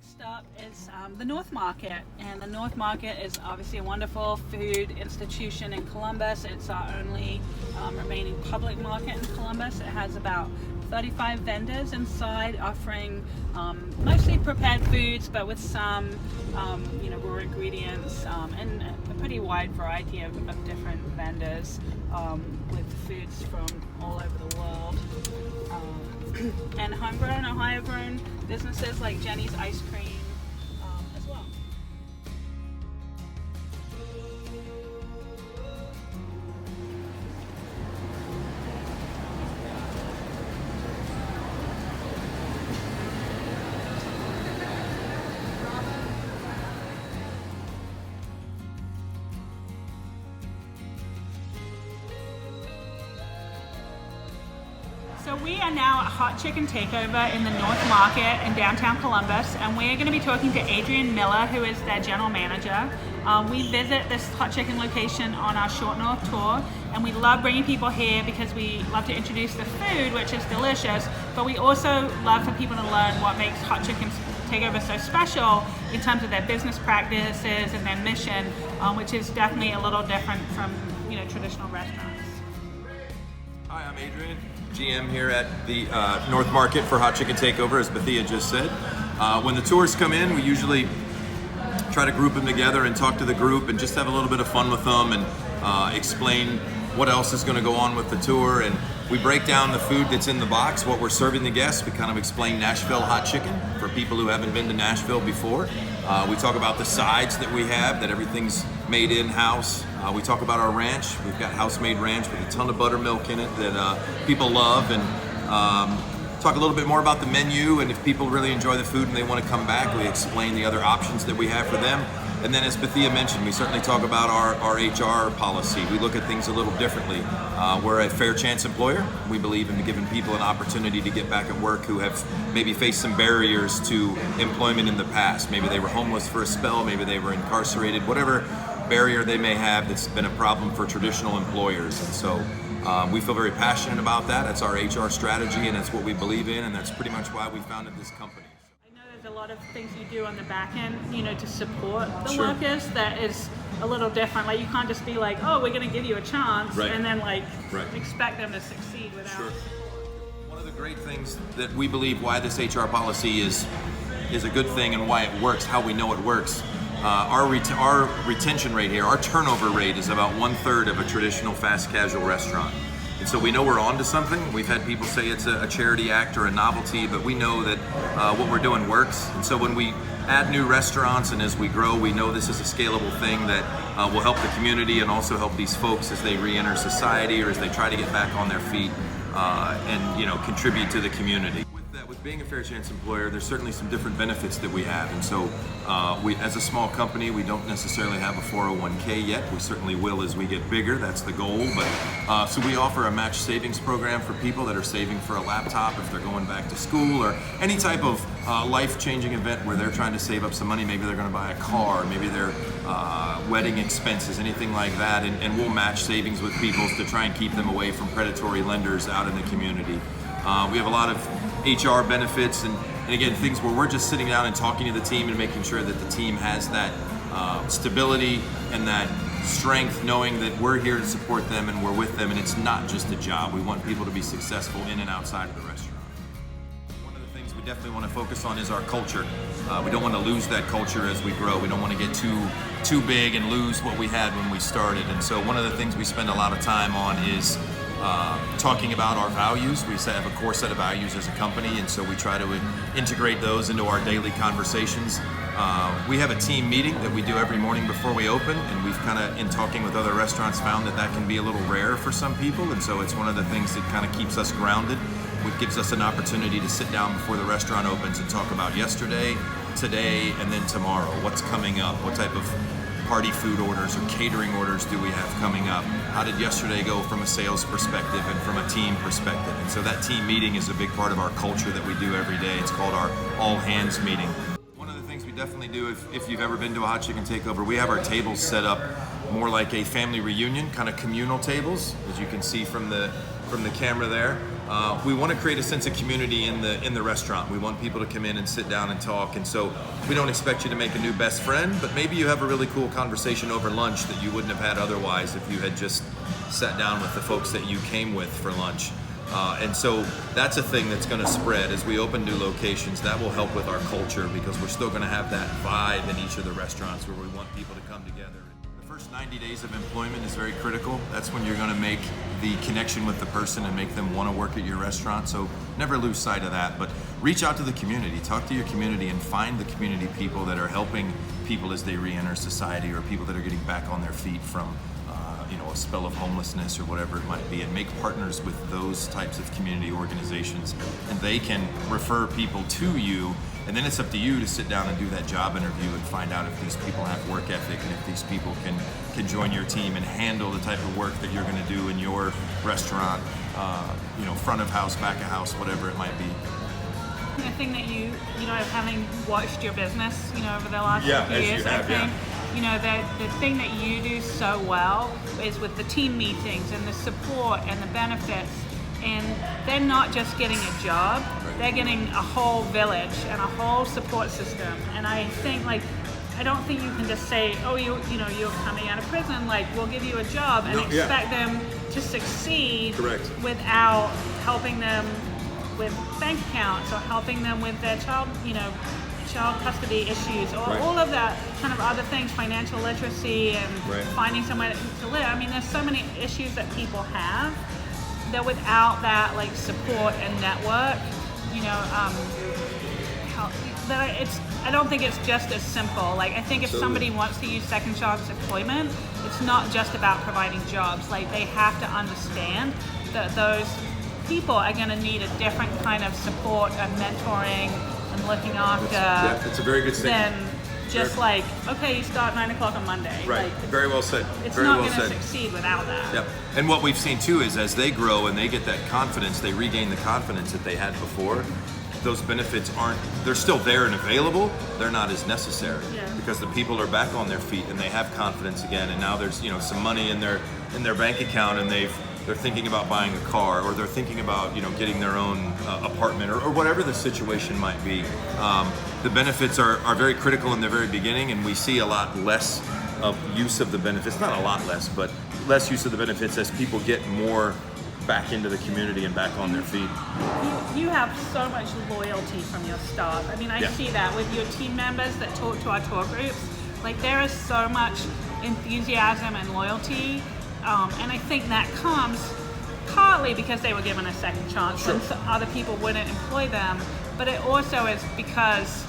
Next up is the North Market, and the North Market is obviously a wonderful food institution in Columbus. It's our only remaining public market in Columbus. It has about 35 vendors inside offering mostly prepared foods, but with some raw ingredients and a pretty wide variety of different vendors with foods from all over the world. And homegrown, Ohio-grown businesses like Jenny's Ice Cream as well. So we are now at Hot Chicken Takeover in the North Market in downtown Columbus, and we're going to be talking to Adrian Miller, who is their general manager. We visit this Hot Chicken location on our Short North tour, and we love bringing people here because we love to introduce the food, which is delicious, but we also love for people to learn what makes Hot Chicken Takeover so special in terms of their business practices and their mission, which is definitely a little different from traditional restaurants. Hi, I'm Adrian, GM here at the North Market for Hot Chicken Takeover, as Bethia just said. When the tours come in, we usually try to group them together and talk to the group and just have a little bit of fun with them and explain what else is going to go on with the tour. And we break down the food that's in the box, what we're serving the guests. We kind of explain Nashville hot chicken for people who haven't been to Nashville before. We talk about the sides that we have, that everything's made in-house. We talk about our ranch. We've got house-made ranch with a ton of buttermilk in it that people love, and talk a little bit more about the menu, and if people really enjoy the food and they want to come back, we explain the other options that we have for them. And then, as Bethia mentioned, we certainly talk about our HR policy. We look at things a little differently. We're a fair chance employer. We believe in giving people an opportunity to get back at work who have maybe faced some barriers to employment in the past. Maybe they were homeless for a spell, maybe they were incarcerated, whatever barrier they may have that's been a problem for traditional employers. And so we feel very passionate about that. That's our HR strategy, and that's what we believe in, and that's pretty much why we founded this company. A lot of things you do on the back end, to support the Sure. workers that is a little different. Like, you can't just be like, oh, we're going to give you a chance, Right. and then Right. expect them to succeed without Sure. support. One of the great things that we believe why this HR policy is a good thing and why it works, how we know it works. Our retention rate here, our turnover rate is about 1/3 of a traditional fast casual restaurant. And so we know we're on to something. We've had people say it's a charity act or a novelty, but we know that what we're doing works. And so when we add new restaurants and as we grow, we know this is a scalable thing that will help the community and also help these folks as they re-enter society or as they try to get back on their feet and contribute to the community. With being a fair chance employer, there's certainly some different benefits that we have. And so we, as a small company, we don't necessarily have a 401k yet. We certainly will as we get bigger. That's the goal. But so we offer a match savings program for people that are saving for a laptop if they're going back to school or any type of life-changing event where they're trying to save up some money. Maybe they're going to buy a car, maybe their wedding expenses, anything like that. And we'll match savings with people to try and keep them away from predatory lenders out in the community. We have a lot of HR benefits and again, things where we're just sitting down and talking to the team and making sure that the team has that stability and that strength, knowing that we're here to support them and we're with them, and it's not just a job. We want people to be successful in and outside of the restaurant. One of the things we definitely want to focus on is our culture. We don't want to lose that culture as we grow. We don't want to get too big and lose what we had when we started. And so one of the things we spend a lot of time on is talking about our values. We have a core set of values as a company, and so we try to integrate those into our daily conversations. We have a team meeting that we do every morning before we open, and we've kind of, in talking with other restaurants, found that can be a little rare for some people, and so it's one of the things that kind of keeps us grounded. It gives us an opportunity to sit down before the restaurant opens and talk about yesterday, today, and then tomorrow. What's coming up? What type of party food orders or catering orders do we have coming up? How did yesterday go from a sales perspective and from a team perspective? And so that team meeting is a big part of our culture that we do every day. It's called our all hands meeting. One of the things we definitely do, if you've ever been to a Hot Chicken Takeover, we have our tables set up more like a family reunion, kind of communal tables, as you can see from the from the camera there. We want to create a sense of community in the restaurant. We want people to come in and sit down and talk, and so we don't expect you to make a new best friend, but maybe you have a really cool conversation over lunch that you wouldn't have had otherwise if you had just sat down with the folks that you came with for lunch. And so that's a thing that's going to spread as we open new locations. That will help with our culture because we're still going to have that vibe in each of the restaurants where we want people to come together. The first 90 days of employment is very critical. That's when you're going to make the connection with the person and make them want to work at your restaurant. So never lose sight of that. But reach out to the community, talk to your community, and find the community people that are helping people as they re-enter society, or people that are getting back on their feet from a spell of homelessness or whatever it might be, and make partners with those types of community organizations, and they can refer people to you, and then it's up to you to sit down and do that job interview and find out if these people have work ethic and if these people can join your team and handle the type of work that you're going to do in your restaurant, front of house, back of house, whatever it might be. I think that you having watched your business, over the last few years, I think, the thing that you do so well is with the team meetings and the support and the benefits, and they're not just getting a job, they're getting a whole village and a whole support system. And I think, I don't think you can just say, oh, you're coming out of prison, we'll give you a job and expect them to succeed. Correct. Without helping them with bank accounts or helping them with their child custody issues, or all of that kind of other things, financial literacy and finding somewhere to live. I mean, there's so many issues that people have that without that support and network, I don't think it's just as simple. I think if somebody wants to use second chance employment, it's not just about providing jobs. They have to understand that those people are going to need a different kind of support and mentoring and looking after. That's a very good statement. Than just okay, you start 9 o'clock on Monday. Right. Very well said. It's very not well going to said. succeed without that. Yep. And what we've seen too is as they grow and they get that confidence, they regain the confidence that they had before. Those benefits they're still there and available. They're not as necessary because the people are back on their feet and they have confidence again. And now there's some money in their bank account, and they're thinking about buying a car, or they're thinking about getting their own apartment, or whatever the situation might be. The benefits are very critical in the very beginning, and we see a lot less of use of the benefits. Not a lot less, but less use of the benefits as people get more back into the community and back on their feet. You have so much loyalty from your staff. I mean, I see that with your team members that talk to our tour groups. There is so much enthusiasm and loyalty. And I think that comes partly because they were given a second chance and so other people wouldn't employ them, but it also is because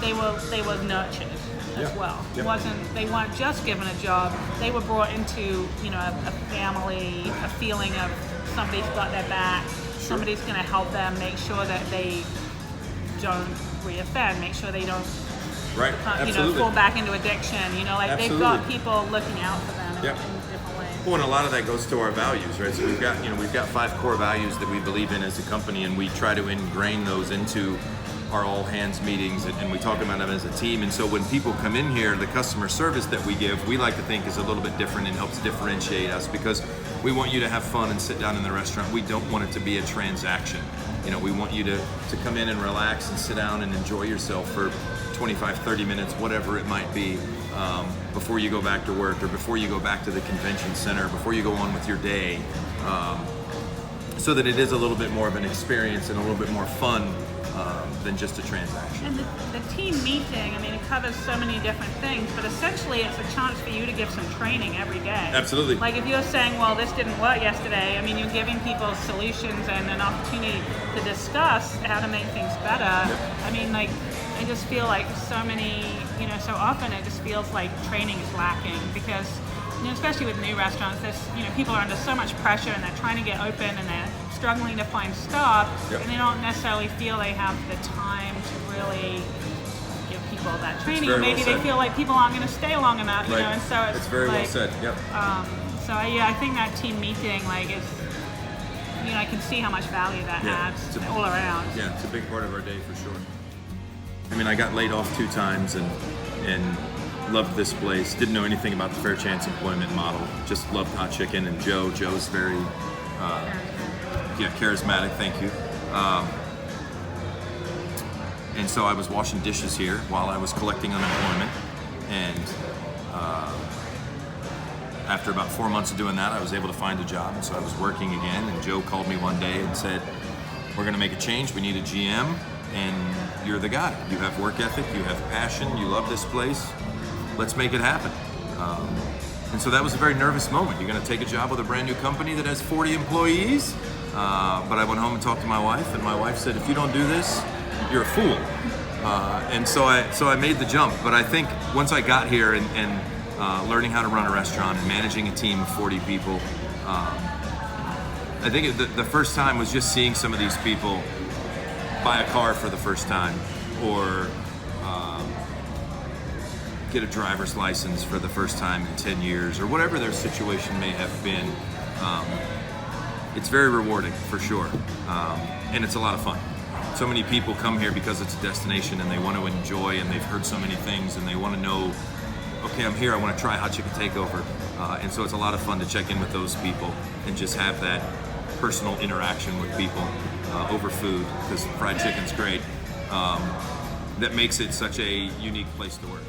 they were nurtured as well. They weren't just given a job, they were brought into a family, a feeling of somebody's got their back, somebody's going to help them, make sure that they don't reoffend, make sure they don't fall back into addiction. They've got people looking out for them in different ways. Well, and a lot of that goes to our values, right? So we've got 5 core values that we believe in as a company, and we try to ingrain those into our all hands meetings, and we talk about them as a team. And so when people come in here, the customer service that we give, we like to think is a little bit different and helps differentiate us, because we want you to have fun and sit down in the restaurant. We don't want it to be a transaction. We want you to come in and relax and sit down and enjoy yourself for 25, 30 minutes, whatever it might be, before you go back to work, or before you go back to the convention center, before you go on with your day, so that it is a little bit more of an experience and a little bit more fun than just a transaction. And the team meeting, it covers so many different things, but essentially it's a chance for you to give some training every day. Absolutely. If you're saying, well, this didn't work yesterday, you're giving people solutions and an opportunity to discuss how to make things better. I just feel so many, so often it just feels like training is lacking, because especially with new restaurants, people are under so much pressure and they're trying to get open and they're struggling to find staff, and they don't necessarily feel they have the time to really give people that training. Maybe they feel like people aren't going to stay long enough, and so it's very well said. I think that team meeting, is, I can see how much value that adds all around. Yeah, it's a big part of our day for sure. I got laid off 2 times and loved this place. Didn't know anything about the fair chance employment model. Just loved Hot Chicken and Joe. Joe's very Yeah, charismatic, thank you. And so I was washing dishes here while I was collecting unemployment, and after about 4 months of doing that, I was able to find a job, and so I was working again, and Joe called me one day and said, we're gonna make a change, we need a GM, and you're the guy. You have work ethic, you have passion, you love this place, let's make it happen. And so that was a very nervous moment. You're gonna take a job with a brand new company that has 40 employees, but I went home and talked to my wife, and my wife said, if you don't do this, you're a fool. And so I made the jump. But I think once I got here and learning how to run a restaurant and managing a team of 40 people, I think the first time was just seeing some of these people buy a car for the first time, or get a driver's license for the first time in 10 years, or whatever their situation may have been. It's very rewarding, for sure, and it's a lot of fun. So many people come here because it's a destination and they want to enjoy, and they've heard so many things and they want to know, okay, I'm here, I want to try Hot Chicken Takeover. And so it's a lot of fun to check in with those people and just have that personal interaction with people over food, because fried chicken's great. That makes it such a unique place to work.